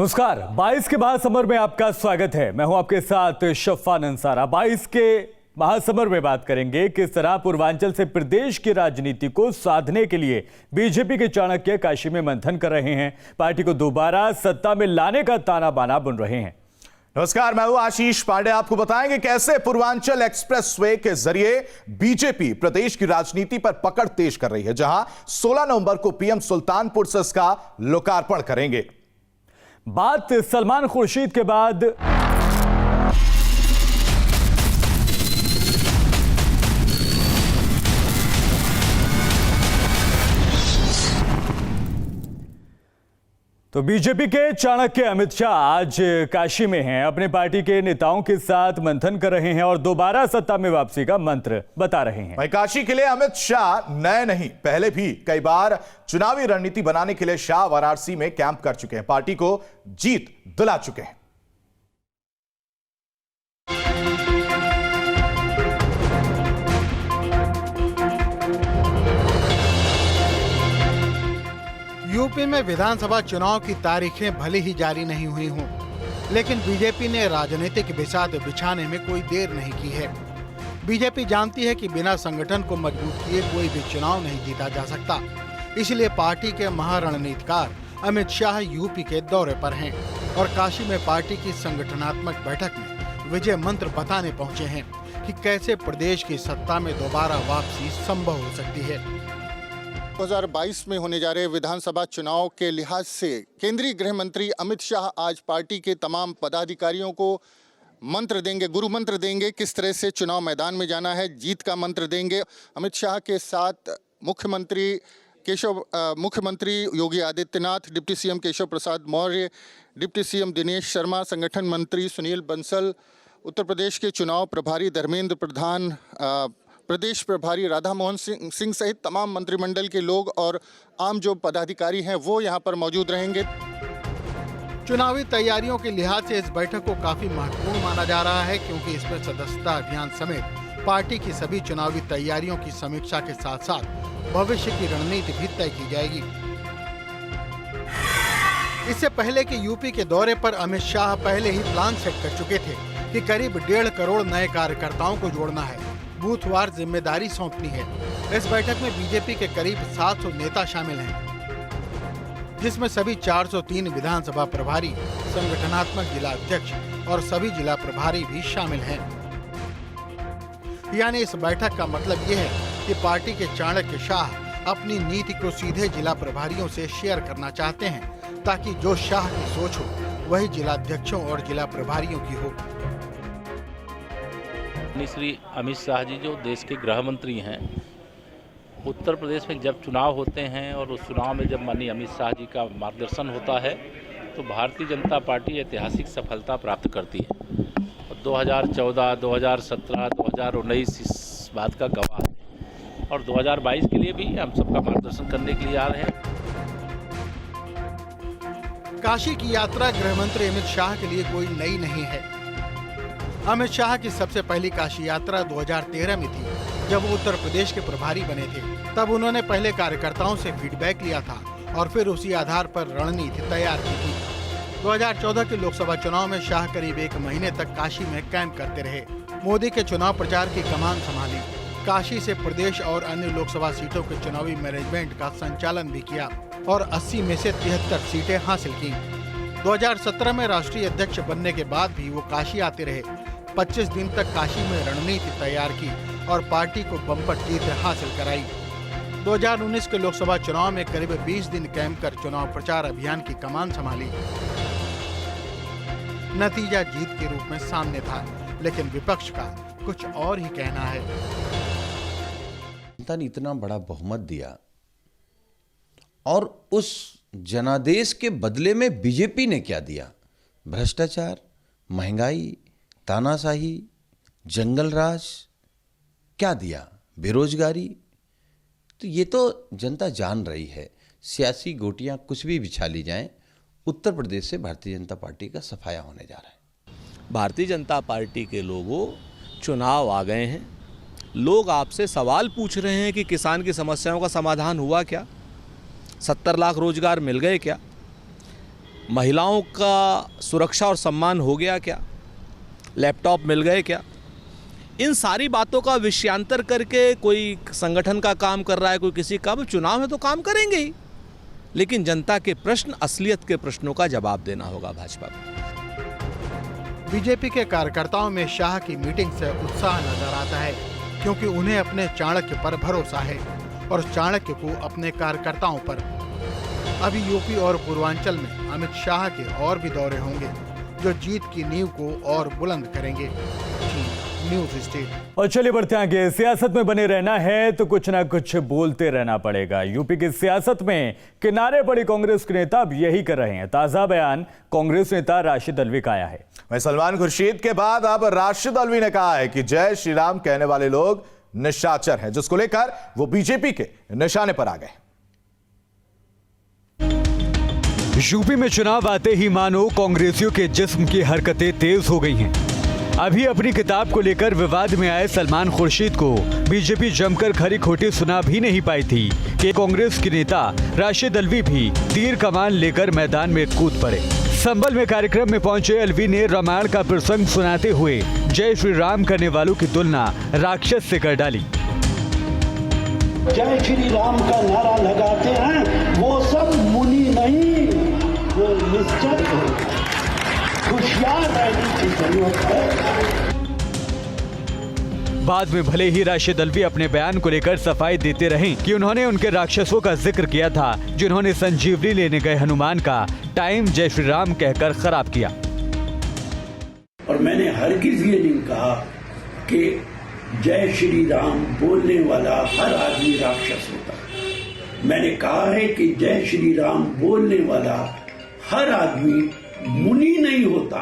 नमस्कार, 22 के महासमर में आपका स्वागत है। मैं हूं आपके साथ शफ़ान अंसारा। 22 के महासमर में बात करेंगे किस तरह पूर्वांचल से प्रदेश की राजनीति को साधने के लिए बीजेपी के चाणक्य काशी में मंथन कर रहे हैं, पार्टी को दोबारा सत्ता में लाने का ताना बाना बुन रहे हैं। नमस्कार, मैं हूं आशीष पांडे। आपको बताएंगे कैसे पूर्वांचल एक्सप्रेसवे के जरिए बीजेपी प्रदेश की राजनीति पर पकड़ तेज कर रही है, जहां 16 नवंबर को पीएम सुल्तानपुर से इसका लोकार्पण करेंगे। बात सलमान खुर्शीद के बाद तो बीजेपी के चाणक्य अमित शाह आज काशी में हैं, अपने पार्टी के नेताओं के साथ मंथन कर रहे हैं और दोबारा सत्ता में वापसी का मंत्र बता रहे हैं। भाई, काशी के लिए अमित शाह नए नहीं, पहले भी कई बार चुनावी रणनीति बनाने के लिए शाह वाराणसी में कैंप कर चुके हैं, पार्टी को जीत दिला चुके हैं। यूपी में विधानसभा चुनाव की तारीखें भले ही जारी नहीं हुई हों, लेकिन बीजेपी ने राजनीतिक बिसात बिछाने में कोई देर नहीं की है। बीजेपी जानती है कि बिना संगठन को मजबूत किए कोई भी चुनाव नहीं जीता जा सकता। इसलिए पार्टी के महारणनीतिकार अमित शाह यूपी के दौरे पर हैं और काशी में पार्टी की संगठनात्मक बैठक में विजय मंत्र बताने पहुंचे हैं कि कैसे प्रदेश की सत्ता में दोबारा वापसी संभव हो सकती है। 2022 में होने जा रहे विधानसभा चुनाव के लिहाज से केंद्रीय गृह मंत्री अमित शाह आज पार्टी के तमाम पदाधिकारियों को मंत्र देंगे, गुरु मंत्र देंगे, किस तरह से चुनाव मैदान में जाना है, जीत का मंत्र देंगे। अमित शाह के साथ मुख्यमंत्री Yogi Adityanath, deputy CM Keshav Prasad Maurya, deputy CM Dinesh Sharma, संगठन मंत्री सुनील बंसल, उत्तर प्रदेश के चुनाव प्रभारी धर्मेंद्र प्रधान, प्रदेश प्रभारी राधा मोहन सिंह सहित तमाम मंत्रिमंडल के लोग और आम जो पदाधिकारी हैं वो यहां पर मौजूद रहेंगे। चुनावी तैयारियों के लिहाज से इस बैठक को काफी महत्वपूर्ण माना जा रहा है, क्योंकि इसमें सदस्यता अभियान समेत पार्टी की सभी चुनावी तैयारियों की समीक्षा के साथ साथ भविष्य की रणनीति भी तय की जाएगी। इससे पहले कि यूपी के दौरे पर अमित शाह पहले ही प्लान सेट कर चुके थे कि करीब 1.5 करोड़ नए कार्यकर्ताओं को जोड़ना है, बूथवार जिम्मेदारी सौंपनी है। इस बैठक में बीजेपी के करीब 700 नेता शामिल हैं, जिसमें सभी 403 विधानसभा प्रभारी, संगठनात्मक जिला अध्यक्ष और सभी जिला प्रभारी भी शामिल हैं। यानी इस बैठक का मतलब ये है कि पार्टी के चाणक्य शाह अपनी नीति को सीधे जिला प्रभारियों से शेयर करना चाहते हैं, ताकि जो शाह की सोच हो वही जिलाध्यक्षों और जिला प्रभारियों की हो। श्री अमित शाह जी जो देश के गृह मंत्री हैं, उत्तर प्रदेश में जब चुनाव होते हैं और उस चुनाव में जब माननीय अमित शाह जी का मार्गदर्शन होता है तो भारतीय जनता पार्टी ऐतिहासिक सफलता प्राप्त करती है। 2014, 2017, 2019 इस बात का गवाह है और 2022 के लिए भी हम सबका मार्गदर्शन करने के लिए आ रहे हैं। काशी की यात्रा गृह मंत्री अमित शाह के लिए कोई नई नहीं है। अमित शाह की सबसे पहली काशी यात्रा 2013 में थी, जब वो उत्तर प्रदेश के प्रभारी बने थे। तब उन्होंने पहले कार्यकर्ताओं से फीडबैक लिया था और फिर उसी आधार पर रणनीति तैयार की थी। 2014 के लोकसभा चुनाव में शाह करीब 1 महीने तक काशी में कैंप करते रहे। मोदी के चुनाव प्रचार की कमान संभाली, काशी से प्रदेश और अन्य लोकसभा सीटों के चुनावी मैनेजमेंट का संचालन भी किया और 80 में से 73 सीटें हासिल की। 2017 में राष्ट्रीय अध्यक्ष बनने के बाद भी वो काशी आते रहे। 25 दिन तक काशी में रणनीति तैयार की और पार्टी को बम्पर जीत हासिल कराई। 2019 के लोकसभा चुनाव में करीब 20 दिन कैंप कर चुनाव प्रचार अभियान की कमान संभाली। नतीजा जीत के रूप में सामने था, लेकिन विपक्ष का कुछ और ही कहना है। जनता ने इतना बड़ा बहुमत दिया और उस जनादेश के बदले में बीजेपी ने क्या दिया? भ्रष्टाचार, महंगाई, तानाशाही, जंगल राज, क्या दिया? बेरोजगारी। तो ये तो जनता जान रही है। सियासी गोटियां कुछ भी बिछा ली जाएं, उत्तर प्रदेश से भारतीय जनता पार्टी का सफाया होने जा रहा है। भारतीय जनता पार्टी के लोगों, चुनाव आ गए हैं, लोग आपसे सवाल पूछ रहे हैं कि किसान की समस्याओं का समाधान हुआ क्या? 70 लाख रोजगार मिल गए क्या? महिलाओं का सुरक्षा और सम्मान हो गया क्या? लैपटॉप मिल गए क्या? इन सारी बातों का विषयांतर करके कोई संगठन का काम कर रहा है, कोई किसी का, चुनाव में तो काम करेंगे ही, लेकिन जनता के प्रश्न, असलियत के प्रश्नों का जवाब देना होगा भाजपा को। बीजेपी के कार्यकर्ताओं में शाह की मीटिंग से उत्साह नजर आता है, क्योंकि उन्हें अपने चाणक्य पर भरोसा है और चाणक्य को अपने कार्यकर्ताओं पर। अभी यूपी और पूर्वांचल में अमित शाह के और भी दौरे होंगे, जो जीत की नींव को और बुलंद करेंगे। News state. और चलिए बढ़ते आगे। सियासत में बने रहना है तो कुछ ना कुछ बोलते रहना पड़ेगा। यूपी की सियासत में किनारे पड़ी कांग्रेस के नेता अब यही कर रहे हैं। ताजा बयान कांग्रेस नेता राशिद अल्वी का आया है। वहीं सलमान खुर्शीद के बाद अब राशिद अल्वी ने कहा है कि जय श्री राम कहने वाले लोग निशाचर हैं, जिसको लेकर वो बीजेपी के निशाने पर आ गए। यूपी में चुनाव आते ही मानो कांग्रेसियों के जिस्म की हरकतें तेज हो गई हैं। अभी अपनी किताब को लेकर विवाद में आए सलमान खुर्शीद को बीजेपी जमकर खरी खोटी सुना भी नहीं पाई थी कि कांग्रेस के नेता राशिद अल्वी भी तीर कमान लेकर मैदान में कूद पड़े। संभल में कार्यक्रम में पहुंचे अल्वी ने रामायण का प्रसंग सुनाते हुए जय श्री राम करने वालों की तुलना राक्षस से कर डाली। जय श्री राम का नारा लगाते हैं वो सब मुनि नहीं, वो निश्चल है, होशियार रहने की जरूरत है। बाद में भले ही राशिद अल्वी अपने बयान को लेकर सफाई देते रहे कि उन्होंने उनके राक्षसों का जिक्र किया था, जिन्होंने संजीवनी लेने गए हनुमान का टाइम जय श्री राम कहकर खराब किया। और मैंने हरगिज ये नहीं कहा कि जय श्री राम बोलने वाला हर आदमी राक्षस होता है। मैंने कहा है कि जय श्री राम बोलने वाला हर आदमी मुनि नहीं होता।